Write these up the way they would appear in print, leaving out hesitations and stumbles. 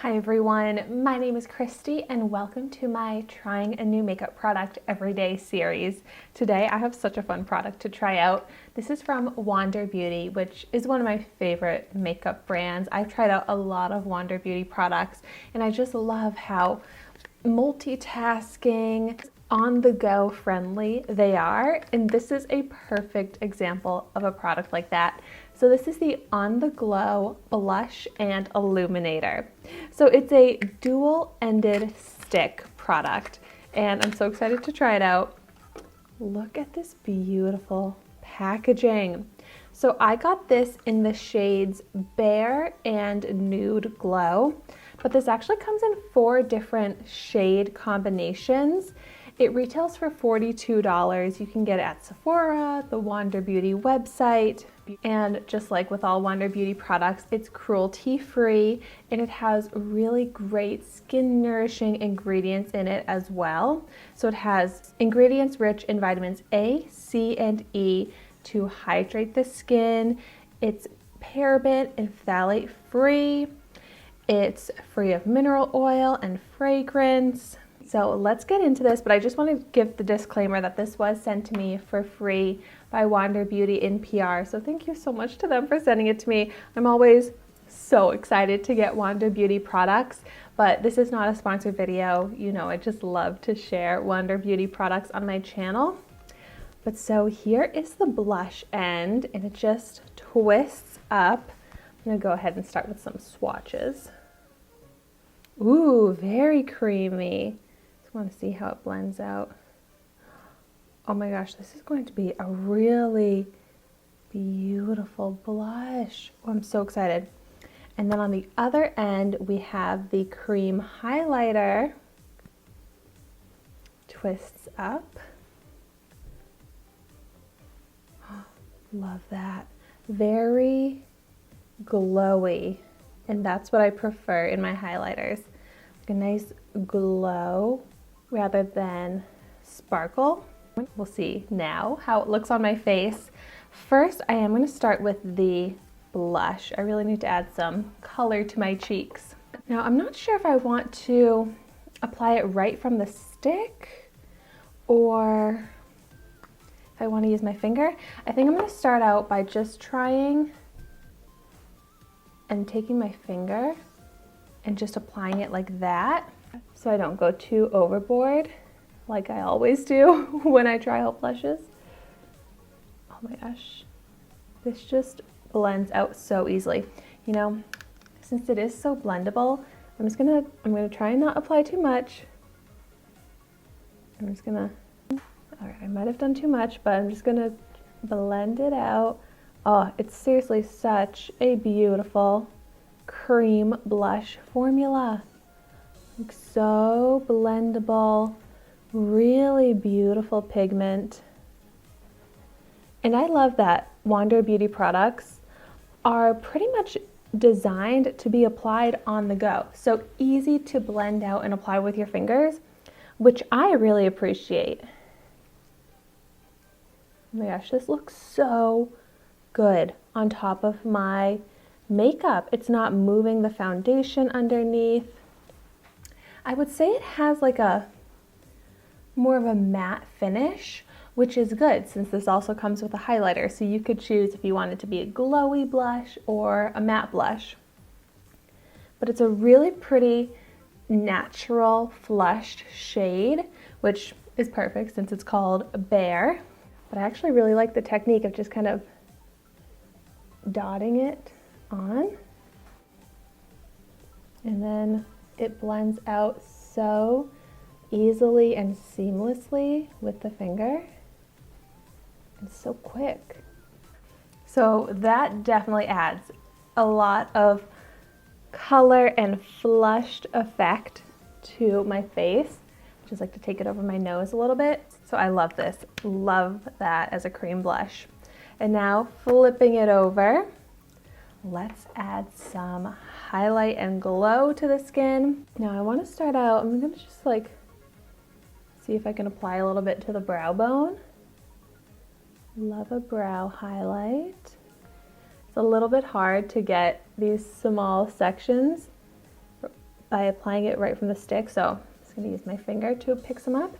Hi everyone, my name is Christy and welcome to my Trying a New Makeup Product Everyday series. Today I have such a fun product to try out. This is from Wander Beauty, which is one of my favorite makeup brands. I've tried out a lot of Wander Beauty products and I just love how multitasking, on-the-go friendly they are, and this is a perfect example of a product like that. So this is the On the Glow Blush and Illuminator. So it's a dual-ended stick product, and I'm so excited to try it out. Look at this beautiful packaging. So I got this in the shades Bare and Nude Glow, but this actually comes in 4 different shade combinations. It retails for $42. You can get it at Sephora, the Wander Beauty website, and just like with all Wander Beauty products, it's cruelty free and it has really great skin nourishing ingredients in it as well. So it has ingredients rich in vitamins A, C, and E to hydrate the skin. It's paraben and phthalate free. It's free of mineral oil and fragrance. So let's get into this, but I just want to give the disclaimer that this was sent to me for free by Wander Beauty in PR. So thank you so much to them for sending it to me. I'm always so excited to get Wander Beauty products, but this is not a sponsored video. You know, I just love to share Wander Beauty products on my channel. But so here is the blush end and it just twists up. I'm gonna go ahead and start with some swatches. Ooh, very creamy. I want to see how it blends out. Oh my gosh, this is going to be a really beautiful blush. Oh, I'm so excited. And then on the other end, we have the cream highlighter. Twists up. Love that. Very glowy. And that's what I prefer in my highlighters. Like a nice glow rather than sparkle. We'll see now how it looks on my face. First, I am going to start with the blush. I really need to add some color to my cheeks. Now, I'm not sure if I want to apply it right from the stick or if I want to use my finger. I think I'm going to start out by just trying and taking my finger and just applying it like that so I don't go too overboard like I always do when I try out blushes. Oh my gosh, this just blends out so easily. You know, since it is so blendable, I'm gonna try and not apply too much. All right, I might have done too much, but I'm just gonna blend it out. Oh, it's seriously such a beautiful cream blush formula. Like so blendable, really beautiful pigment. And I love that Wander Beauty products are pretty much designed to be applied on the go. So easy to blend out and apply with your fingers, which I really appreciate. Oh my gosh, this looks so good on top of my makeup. It's not moving the foundation underneath. I would say it has like a more of a matte finish, which is good since this also comes with a highlighter. So you could choose if you want it to be a glowy blush or a matte blush. But it's a really pretty natural flushed shade, which is perfect since it's called Bare. But I actually really like the technique of just kind of dotting it on, and then it blends out so easily and seamlessly with the finger. It's so quick. So that definitely adds a lot of color and flushed effect to my face. I just like to take it over my nose a little bit. So I love this. Love that as a cream blush. And now flipping it over, let's add some highlight and glow to the skin. Now I want to start out, I'm going to just like see if I can apply a little bit to the brow bone. Love a brow highlight. It's a little bit hard to get these small sections by applying it right from the stick. So I'm just going to use my finger to pick some up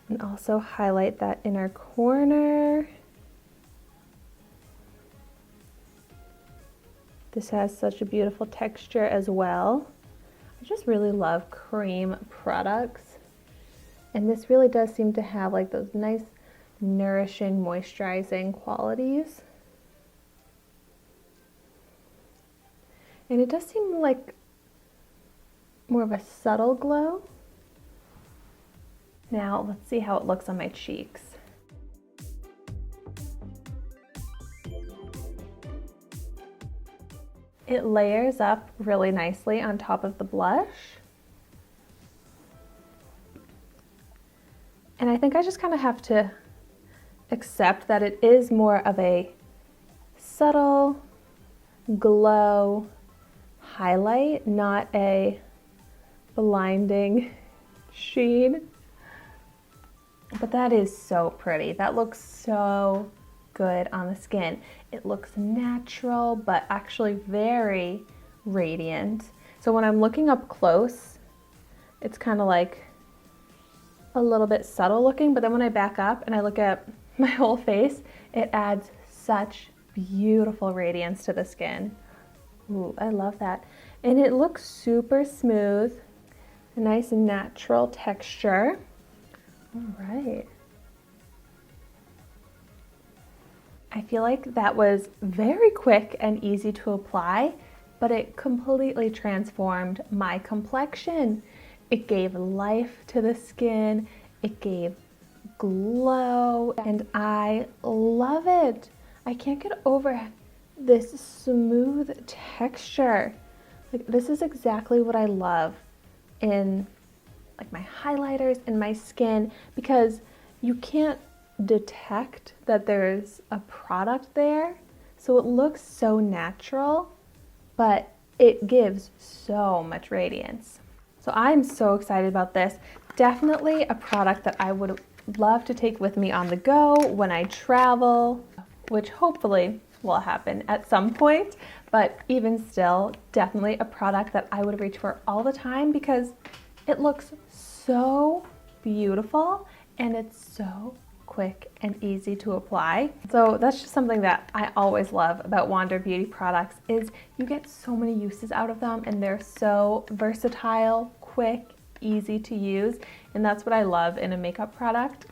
and also highlight that inner corner. This has such a beautiful texture as well. I just really love cream products. And this really does seem to have like those nice nourishing, moisturizing qualities. And it does seem like more of a subtle glow. Now let's see how it looks on my cheeks. It layers up really nicely on top of the blush. And I think I just kind of have to accept that it is more of a subtle glow highlight, not a blinding sheen. But that is so pretty. That looks so good on the skin. It looks natural, but actually very radiant. So when I'm looking up close, it's kind of like a little bit subtle looking, but then when I back up and I look at my whole face, it adds such beautiful radiance to the skin. Ooh, I love that. And it looks super smooth, a nice natural texture. All right. I feel like that was very quick and easy to apply, but it completely transformed my complexion. It gave life to the skin, it gave glow, and I love it. I can't get over this smooth texture. Like, this is exactly what I love in like my highlighters and my skin, because you can't detect that there's a product there. So it looks so natural, but it gives so much radiance. So I'm so excited about this. Definitely a product that I would love to take with me on the go when I travel, which hopefully will happen at some point. But even still, definitely a product that I would reach for all the time because it looks so beautiful and it's so quick and easy to apply. So that's just something that I always love about Wander Beauty products, is you get so many uses out of them and they're so versatile, quick, easy to use, and that's what I love in a makeup product.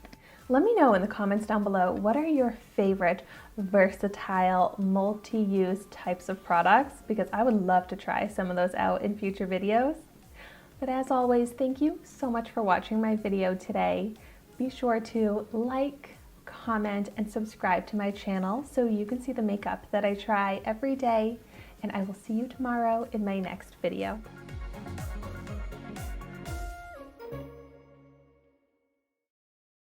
Let me know in the comments down below, what are your favorite versatile, multi-use types of products, because I would love to try some of those out in future videos. But as always, thank you so much for watching my video today. Be sure to like, comment, and subscribe to my channel so you can see the makeup that I try every day, and I will see you tomorrow in my next video.